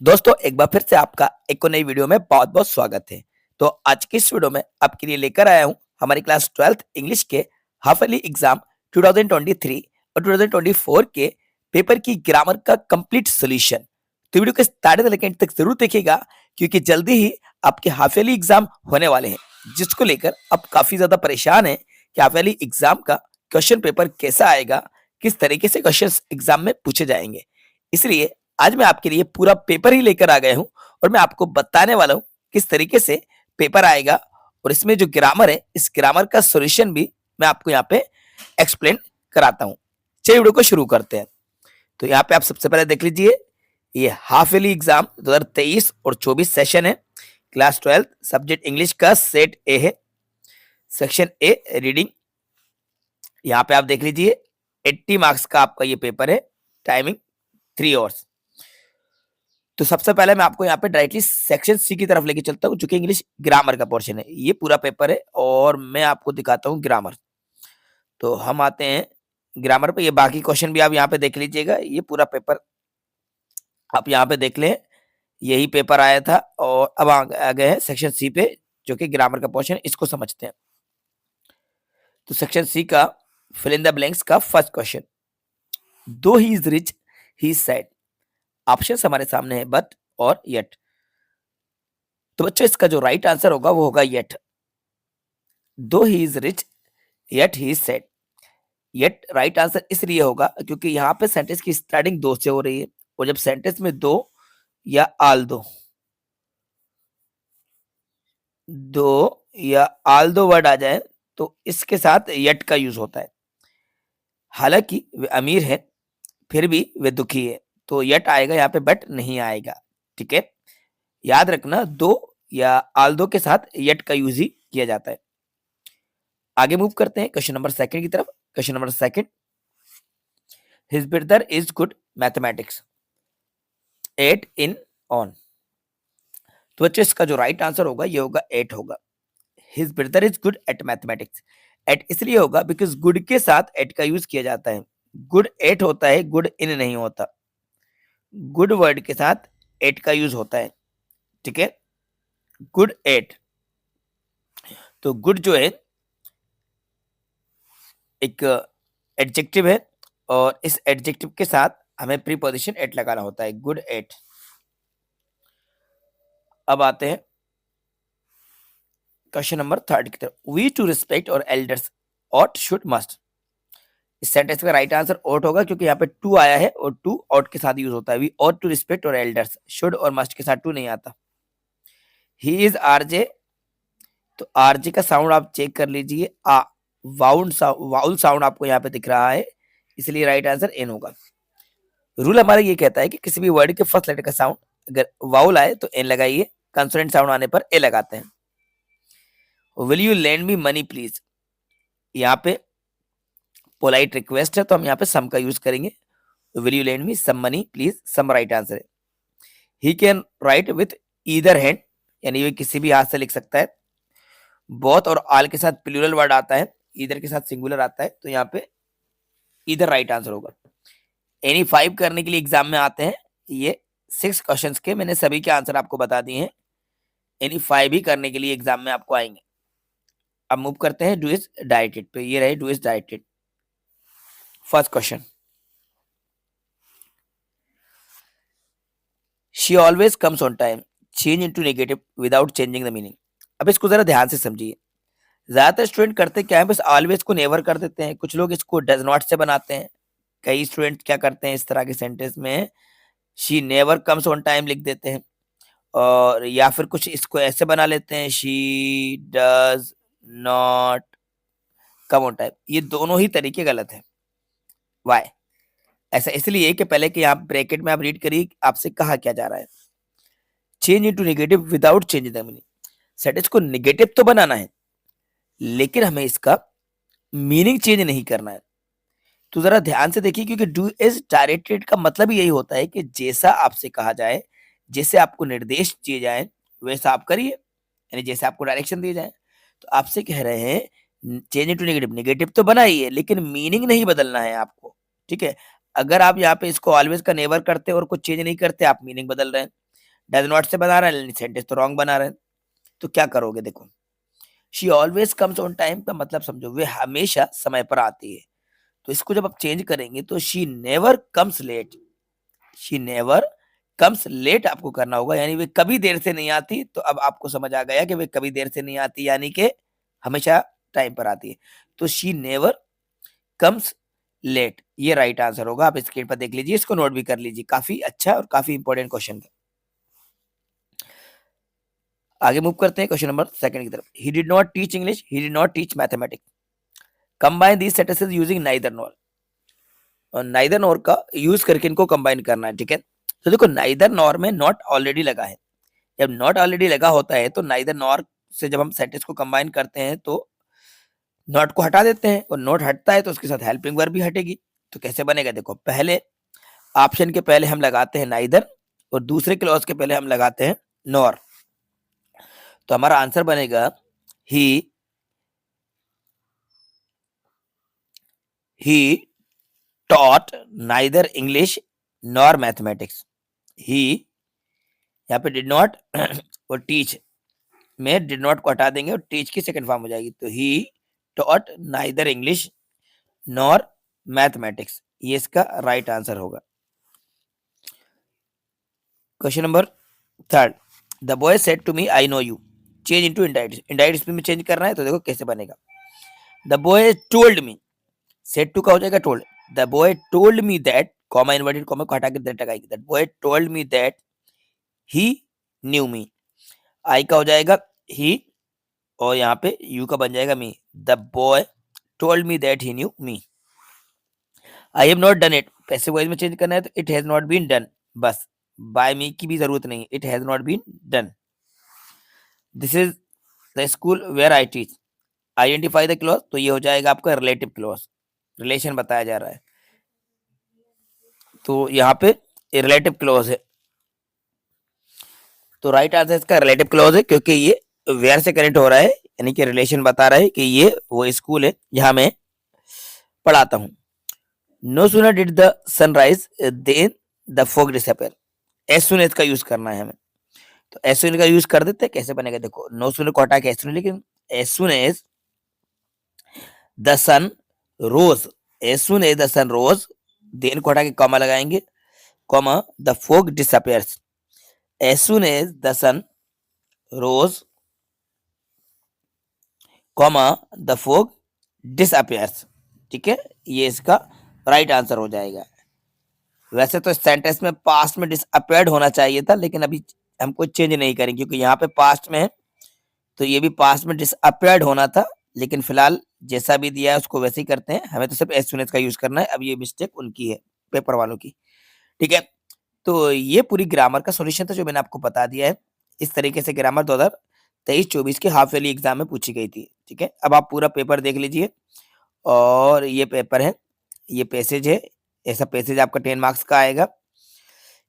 दोस्तों एक बार फिर से आपका एक और नई वीडियो में बहुत-बहुत स्वागत है। तो आज की इस वीडियो में आपके लिए लेकर आया हूँ हमारी क्लास 12th इंग्लिश के हाफ ईयरली एग्जाम 2023 और 2024 के पेपर की ग्रामर का कंप्लीट सॉल्यूशन। तो वीडियो के स्टार्ट से लेकर एंड तक जरूर देखिएगा क्योंकि जल्दी ही आपके हाफ ईयरली एग्जाम होने वाले हैं, जिसको लेकर आप काफी ज्यादा परेशान हैं कि हाफ ईयरली एग्जाम का क्वेश्चन पेपर कैसा आएगा, किस तरीके से क्वेश्चन एग्जाम में पूछे जाएंगे। इसलिए आज मैं आपके लिए पूरा पेपर ही लेकर आ गया हूँ और मैं आपको बताने वाला हूँ किस तरीके से पेपर आएगा और इसमें जो ग्रामर है इस ग्रामर का सॉल्यूशन भी मैं आपको यहाँ पे एक्सप्लेन कराता हूँ। चलिए वीडियो को शुरू करते हैं। तो यहाँ पे आप सबसे पहले देख लीजिए, ये हाफ ईयरली एग्जाम 2023 और 24 सेशन है। क्लास 12 सब्जेक्ट इंग्लिश का सेट ए है, सेक्शन ए रीडिंग। यहाँ पे आप देख लीजिए 80 मार्क्स का आपका ये पेपर है, टाइमिंग 3 आवर्स। तो सबसे पहले मैं आपको यहाँ पे डायरेक्टली सेक्शन सी की तरफ लेके चलता हूँ, जो कि इंग्लिश ग्रामर का पोर्शन है। ये पूरा पेपर है और मैं आपको दिखाता हूँ ग्रामर। तो हम आते हैं ग्रामर पे। ये बाकी क्वेश्चन भी आप यहाँ पे देख लीजिएगा। ये पूरा पेपर आप यहाँ पे देख लें, यही पेपर आया था और अब आ गए हैं सेक्शन सी पे, जो कि ग्रामर का पोर्शन है। इसको समझते हैं। तो सेक्शन सी का फिल इन द ब्लैंक्स का फर्स्ट क्वेश्चन, दो he is rich he sad. Option हमारे सामने है बट और येट। तो बच्चों इसका जो राइट आंसर होगा वो होगा येट। दो he is rich yet he is sad. Yet right answer इसलिए होगा क्योंकि यहाँ पे सेंटेंस की स्टार्टिंग दो से हो रही है और जब सेंटेंस में दो या आल दो वर्ड आ जाए तो इसके साथ येट का यूज होता है। हालांकि वे अमीर है फिर भी वे दुखी है, तो येट आएगा यहाँ पे, बट नहीं आएगा। ठीक है, याद रखना दो या आल दो के साथ येट का यूज ही किया जाता है। आगे मूव करते हैं क्वेश्चन नंबर सेकंड की तरफ। Question number second, his brother is good mathematics 8 in on. तो बच्चों इसका जो राइट आंसर होगा ये होगा 8 होगा। His brother is good at mathematics. At इसलिए होगा बिकॉज गुड के साथ एट का यूज किया जाता है। गुड 8 होता है, गुड इन नहीं होता। गुड वर्ड के साथ एट का यूज होता है। ठीक है, गुड 8। तो गुड जो है एक एडजेक्टिव है और इस एडजेक्टिव के साथ हमें प्रीपोजिशन एट लगाना होता है, गुड 8। अब आते हैं क्वेश्चन नंबर थर्ड की तरफ। वी टू रिस्पेक्ट और एल्डर्स ऑट शुड मस्ट। इस सेंटेंस का राइट आंसर ऑट होगा क्योंकि यहाँ पे टू आया है और टू ऑट के साथ यूज होता है। वी ऑट टू रिस्पेक्ट और एल्डर्स, शुड और मस्ट के साथ टू नहीं आता। ही इज आरजे, तो आरजे का साउंड आप चेक कर लीजिए। वाउल साउंड आपको यहाँ पे दिख रहा है, इसलिए राइट आंसर एन होगा। रूल हमारा ये कहता है कि किसी भी वर्ड के फर्स्ट लेटर का साउंड अगर वाउल आए तो एन लगाइए, कंसोनेंट साउंड आने पर ए लगाते हैं। Will you lend me money please, यहाँ पे पोलाइट रिक्वेस्ट है तो हम यहाँ पे सम का यूज करेंगे। Will you lend me some money please, some right answer है। He can write with either hand, यानी वे किसी भी हाथ से लिख सकता है। बोथ और ऑल के साथ प्लूरल वर्ड आता है, ईदर के साथ सिंगुलर आता है, तो यहाँ पे ईदर राइट आंसर होगा। एनी 5 करने के लिए एग्जाम में आते हैं। ये 6 क्वेश्चंस के मैंने सभी के आंसर आपको बता दिए हैं। एनी 5 भी करने के लिए एग्जाम में आपको आएंगे। अब मूव करते हैं डू इज डायरेक्टेड पे। ये रहे do is directed. First question, she always comes on time change into negative without changing the meaning. अब इसको जरा ध्यान से समझिए। ज्यादातर स्टूडेंट करते क्या है, बस ऑलवेज को नेवर कर देते हैं। कुछ लोग इसको डज नॉट से बनाते हैं। कई स्टूडेंट क्या करते हैं, इस तरह के सेंटेंस में she never comes on time लिख देते हैं, और या फिर कुछ इसको ऐसे बना लेते हैं, she does not come on time. ये दोनों ही तरीके गलत है। वाई? ऐसा इसलिए कि पहले कि आप ब्रैकेट में आप रीड करिए आपसे कहा क्या जा रहा है। Change into negative without change the meaning. Sentence को नेगेटिव तो बनाना है लेकिन हमें इसका मीनिंग चेंज नहीं करना है। तो जरा ध्यान से देखिए, क्योंकि डू इज डायरेक्टेड का मतलब यही होता है कि जैसा आपसे कहा जाए, जैसे आपको निर्देश दिए जाए वैसा आप करिए, यानी जैसे आपको डायरेक्शन दिए जाए। तो आपसे कह रहे हैं चेंज इनटू नेगेटिव। नेगेटिव तो बनाइए लेकिन मीनिंग नहीं बदलना है आपको। ठीक है, अगर आप यहाँ पे इसको ऑलवेज का नेवर करते और कुछ चेंज नहीं करते, आप मीनिंग बदल रहे हैं। डज नॉट से बना रहे हैं, सेंटेंस तो रॉन्ग बना रहे हैं। तो क्या करोगे? देखो, she always comes on time का मतलब समझो, वे हमेशा समय पर आती है। तो इसको जब आप चेंज करेंगे तो she never comes late, she never comes late आपको करना होगा, यानी वे कभी देर से नहीं आती। तो अब आपको समझ आ गया कि वे कभी देर से नहीं आती, यानी कि हमेशा टाइम पर आती है। तो शी नेवर कम्स लेट, ये राइट आंसर होगा। आप स्क्रीन पर देख लीजिए, इसको नोट भी कर लीजिए, काफी अच्छा और काफी इंपॉर्टेंट क्वेश्चन है। आगे मूव करते हैं क्वेश्चन नंबर सेकंड की तरफ। He did not teach English, he did not teach mathematics, combine these sentences using neither nor. और नाइदर नॉर का यूज करके इनको कंबाइन करना है, ठीक है। तो देखो, नाइदर नॉर में नॉट ऑलरेडी लगा है। जब नॉट ऑलरेडी लगा होता है तो नाइदर नॉर से जब हम सेंटेंस को कंबाइन करते हैं तो नॉट को हटा देते हैं, और नॉट हटता है तो उसके साथ हेल्पिंग वर्ब भी हटेगी। तो कैसे बनेगा? देखो, पहले ऑप्शन के पहले हम लगाते हैं नाइदर, और दूसरे क्लॉज के पहले हम लगाते हैं नॉर। तो हमारा आंसर बनेगा ही taught neither English nor mathematics. He, यहाँ पे did not और teach में did not को हटा देंगे और teach की सेकंड फॉर्म हो जाएगी। तो he taught neither English nor mathematics, ये इसका राइट आंसर होगा। Question number third. The boy said to me I know you, change into indirect, indirect speech में चेंज करना है। तो देखो कैसे बनेगा। The boy told me, said to का हो जाएगा told. The boy told me that, comma inverted comma को हटा के दैट लगाएगी। That boy told me that he knew me, I का हो जाएगा ही, और यहाँ पे यू का बन जाएगा me. The boy told me that he knew me. I have not done it, passive voice में चेंज करना है तो it has not been done, बस बाय मी की भी जरूरत नहीं, it has not been done. This is the school where I teach, identify the clause, तो ये हो जाएगा आपका रिलेटिव क्लॉज, रिलेशन बताया जा रहा है। तो यहाँ पे रिलेटिव क्लॉज है, तो राइट आंसर इसका रिलेटिव क्लॉज है, क्योंकि ये वेयर से कनेक्ट हो रहा है, यानी कि रिलेशन बता रहा है कि ये वो स्कूल है जहां मैं पढ़ाता हूँ। No sooner did the sunrise then the fog disappear, as soon as का यूज करना है हमें। तो एज सून का यूज कर देते हैं, कैसे बनेगा? देखो, नो सूनर को हटा के एज सून, लेकिन as soon as the sun rose, as soon as the sun rose, then को हटा के कॉमा लगाएंगे, comma the fog disappears, as soon as the sun rose, comma the fog disappears, ठीक है। ये इसका राइट आंसर हो जाएगा। वैसे तो सेंटेंस में पास्ट में डिसअपियर्ड होना चाहिए था, लेकिन अभी हमको चेंज नहीं करेंगे क्योंकि यहाँ पे पास्ट में है, तो ये भी पास्ट में डिसअपियर्ड होना था। लेकिन फिलहाल जैसा भी दिया है उसको वैसे ही करते हैं, हमें तो सिर्फ एज सून एज का यूज करना है। अब ये मिस्टेक उनकी है, पेपर वालों की, ठीक है। तो ये पूरी ग्रामर का सॉल्यूशन था जो मैंने आपको बता दिया है। इस तरीके से ग्रामर 2023-24 के हाफ ईयरली एग्जाम में पूछी गई थी, ठीक है। अब आप पूरा पेपर देख लीजिए, और ये पेपर है, ये पैसेज है, ऐसा पैसेज आपका 10 मार्क्स का आएगा।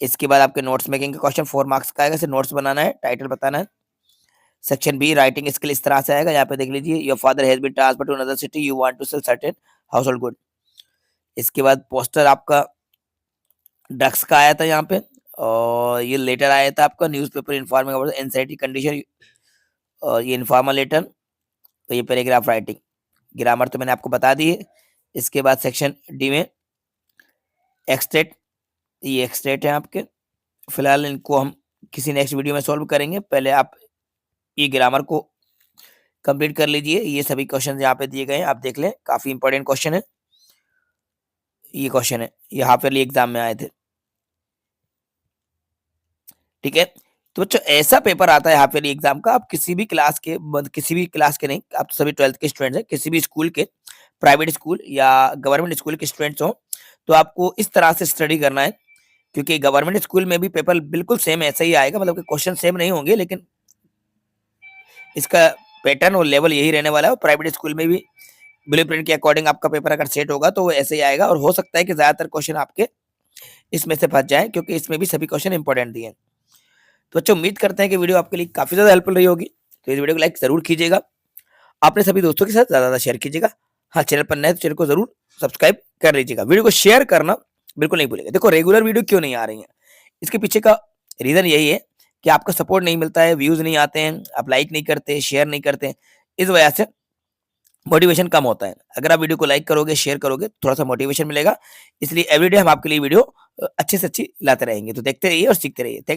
इसके बाद आपके नोट्स मेकिंग का क्वेश्चन 4 मार्क्स का आएगा, सिर्फ नोट्स बनाना है, टाइटल बताना है। सेक्शन बी राइटिंग स्किल इस तरह से आएगा, यहाँ पे देख लीजिए, your father has been transferred to another city, you want to sell certain household good. इसके बाद पोस्टर आपका ड्रग्स का आया था यहाँ पे, और ये लेटर आया था आपका newspaper informing about anxiety condition, और ये इन्फॉर्मल लेटर, तो ये पैराग्राफ राइटिंग। ग्रामर तो मैंने आपको बता दी है। इसके बाद सेक्शन डी में एक्सटेट, ये एक्सटेट है आपके। फिलहाल इनको हम किसी नेक्स्ट वीडियो में सॉल्व करेंगे, पहले आप ये ग्रामर को कंप्लीट कर लीजिए। ये सभी क्वेश्चन यहाँ पे दिए गए हैं, आप देख लें, काफी इंपॉर्टेंट क्वेश्चन है। ये क्वेश्चन है, ये हाफ ईयरली एग्जाम में आए थे, ठीक है। तो बच्चों, ऐसा पेपर आता है हाफ ईयरली एग्जाम का, आप किसी भी क्लास के, किसी भी क्लास के नहीं, आप तो सभी 12th के स्टूडेंट्स हैं, किसी भी स्कूल के, प्राइवेट स्कूल या गवर्नमेंट स्कूल के स्टूडेंट्स हो, तो आपको इस तरह से स्टडी करना है। क्योंकि गवर्नमेंट स्कूल में भी पेपर बिल्कुल सेम ऐसा ही आएगा, मतलब कि क्वेश्चन सेम नहीं होंगे, लेकिन इसका पैटर्न और लेवल यही रहने वाला है। और प्राइवेट स्कूल में भी ब्लूप्रिंट के अकॉर्डिंग आपका पेपर अगर सेट होगा तो वो ऐसे ही आएगा, और हो सकता है कि ज्यादातर क्वेश्चन आपके इसमें से फंस जाए, क्योंकि इसमें भी सभी क्वेश्चन इंपॉर्टेंट दिए हैं। तो बच्चों, उम्मीद करते हैं कि वीडियो आपके लिए काफी ज्यादा हेल्पफुल रही होगी। तो इस वीडियो को लाइक जरूर कीजिएगा, अपने सभी दोस्तों के साथ ज्यादा शेयर कीजिएगा। हाँ, चैनल पर नए तो चैनल को जरूर सब्सक्राइब कर लीजिएगा, वीडियो को शेयर करना बिल्कुल नहीं भूलिएगा। देखो, रेगुलर वीडियो क्यों नहीं आ रही है, इसके पीछे का रीजन यही है कि आपका सपोर्ट नहीं मिलता है, व्यूज़ नहीं आते हैं, आप लाइक नहीं करते, शेयर नहीं करते, इस वजह से मोटिवेशन कम होता है। अगर आप वीडियो को लाइक करोगे, शेयर करोगे, थोड़ा-सा मोटिवेशन मिलेगा। इसलिए एवरीडे हम आपके लिए वीडियो अच्छे से अच्छी लाते रहेंगे। तो देखते रहिए और सीखते रहिए। थैंक